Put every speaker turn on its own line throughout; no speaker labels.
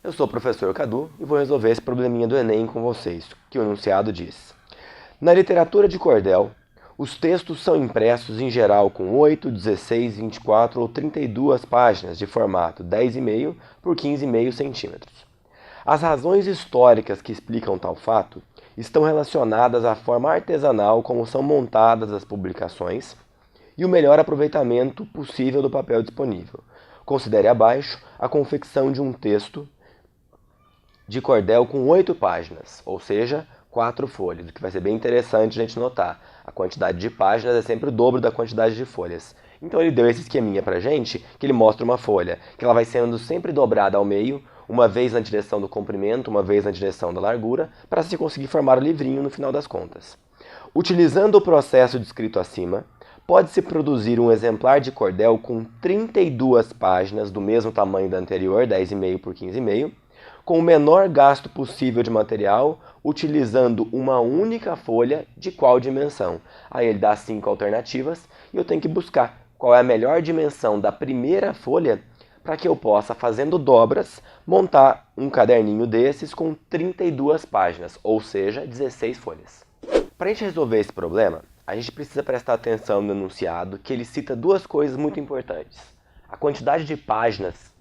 Eu sou o professor Cadu e vou resolver esse probleminha do Enem com vocês, que o enunciado diz. Na literatura de cordel, os textos são impressos em geral com 8, 16, 24 ou 32 páginas de formato 10,5 por 15,5 centímetros. As razões históricas que explicam tal fato estão relacionadas à forma artesanal como são montadas as publicações e o melhor aproveitamento possível do papel disponível. Considere abaixo a confecção de um texto de cordel com 8 páginas, ou seja, 4 folhas, o que vai ser bem interessante a gente notar. A quantidade de páginas é sempre o dobro da quantidade de folhas. Então ele deu esse esqueminha pra gente, que ele mostra uma folha, que ela vai sendo sempre dobrada ao meio, uma vez na direção do comprimento, uma vez na direção da largura, para se conseguir formar o livrinho no final das contas. Utilizando o processo descrito acima, pode-se produzir um exemplar de cordel com 32 páginas do mesmo tamanho da anterior, 10,5 por 15,5, com o menor gasto possível de material, utilizando uma única folha de qual dimensão. Aí ele dá 5 alternativas e eu tenho que buscar qual é a melhor dimensão da primeira folha para que eu possa, fazendo dobras, montar um caderninho desses com 32 páginas, ou seja, 16 folhas. Para a gente resolver esse problema, a gente precisa prestar atenção no enunciado, que ele cita duas coisas muito importantes. A quantidade de páginas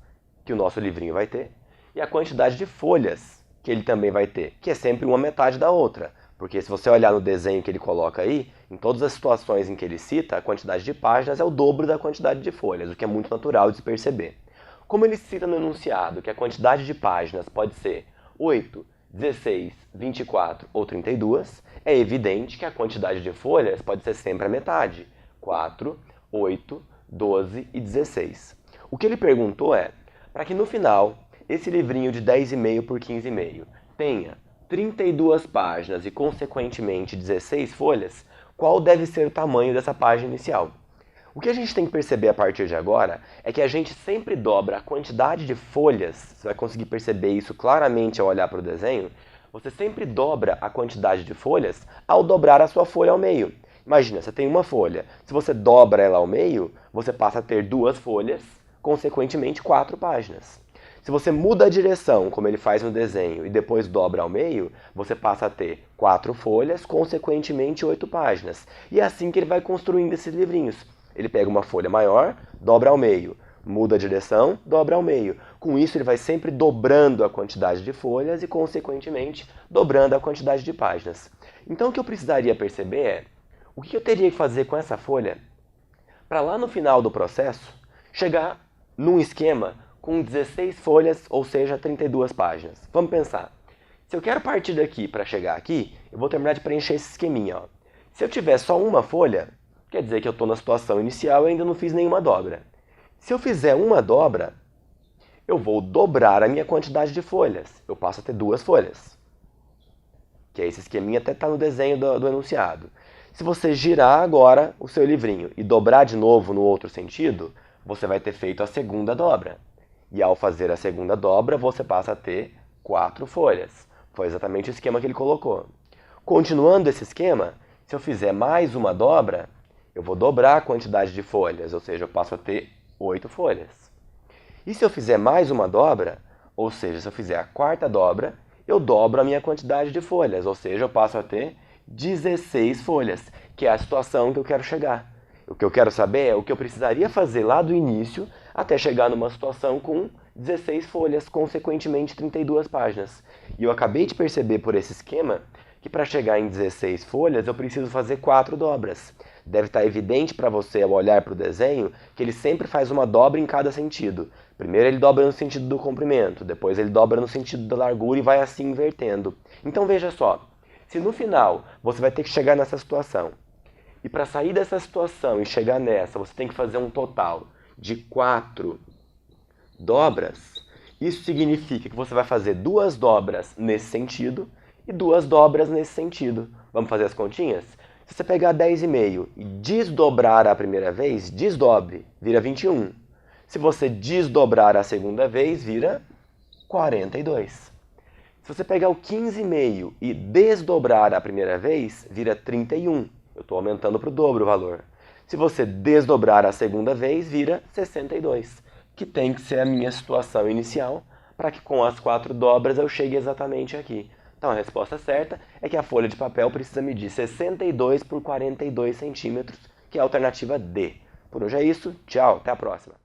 que o nosso livrinho vai ter e a quantidade de folhas que ele também vai ter, que é sempre uma metade da outra. Porque se você olhar no desenho que ele coloca aí, em todas as situações em que ele cita, a quantidade de páginas é o dobro da quantidade de folhas, o que é muito natural de se perceber. Como ele cita no enunciado que a quantidade de páginas pode ser 8, 16, 24 ou 32, é evidente que a quantidade de folhas pode ser sempre a metade, 4, 8, 12 e 16. O que ele perguntou é, para que no final esse livrinho de 10,5 por 15,5 tenha 32 páginas e, consequentemente, 16 folhas, qual deve ser o tamanho dessa página inicial? O que a gente tem que perceber a partir de agora é que a gente sempre dobra a quantidade de folhas, você vai conseguir perceber isso claramente ao olhar para o desenho, você sempre dobra a quantidade de folhas ao dobrar a sua folha ao meio. Imagina, você tem uma folha, se você dobra ela ao meio, você passa a ter 2 folhas, consequentemente 4 páginas. Se você muda a direção, como ele faz no desenho, e depois dobra ao meio, você passa a ter 4 folhas, consequentemente 8 páginas. E é assim que ele vai construindo esses livrinhos. Ele pega uma folha maior, dobra ao meio, muda a direção, dobra ao meio. Com isso ele vai sempre dobrando a quantidade de folhas e, consequentemente, dobrando a quantidade de páginas. Então o que eu precisaria perceber é, o que eu teria que fazer com essa folha para lá no final do processo chegar num esquema com 16 folhas, ou seja, 32 páginas. Vamos pensar. Se eu quero partir daqui para chegar aqui, eu vou terminar de preencher esse esqueminha. Ó. Se eu tiver só uma folha, quer dizer que eu estou na situação inicial e ainda não fiz nenhuma dobra. Se eu fizer uma dobra, eu vou dobrar a minha quantidade de folhas. Eu passo a ter 2 folhas. Que é esse esqueminha até está no desenho do enunciado. Se você girar agora o seu livrinho e dobrar de novo no outro sentido, você vai ter feito a segunda dobra. E ao fazer a segunda dobra, você passa a ter 4 folhas. Foi exatamente o esquema que ele colocou. Continuando esse esquema, se eu fizer mais uma dobra, eu vou dobrar a quantidade de folhas, ou seja, eu passo a ter 8 folhas. E se eu fizer mais uma dobra, ou seja, se eu fizer a quarta dobra, eu dobro a minha quantidade de folhas, ou seja, eu passo a ter 16 folhas, que é a situação que eu quero chegar. O que eu quero saber é o que eu precisaria fazer lá do início até chegar numa situação com 16 folhas, consequentemente 32 páginas. E eu acabei de perceber por esse esquema que para chegar em 16 folhas eu preciso fazer 4 dobras. Deve estar evidente para você ao olhar para o desenho que ele sempre faz uma dobra em cada sentido. Primeiro ele dobra no sentido do comprimento, depois ele dobra no sentido da largura e vai assim invertendo. Então veja só, se no final você vai ter que chegar nessa situação, e para sair dessa situação e chegar nessa, você tem que fazer um total de 4 dobras. Isso significa que você vai fazer 2 dobras nesse sentido e 2 dobras nesse sentido. Vamos fazer as continhas? Se você pegar 10,5 e desdobrar a primeira vez, desdobre, vira 21. Se você desdobrar a segunda vez, vira 42. Se você pegar o 15,5 e desdobrar a primeira vez, vira 31. Eu estou aumentando para o dobro o valor. Se você desdobrar a segunda vez, vira 62, que tem que ser a minha situação inicial para que com as 4 dobras eu chegue exatamente aqui. Então a resposta certa é que a folha de papel precisa medir 62 por 42 centímetros, que é a alternativa D. Por hoje é isso, tchau, até a próxima.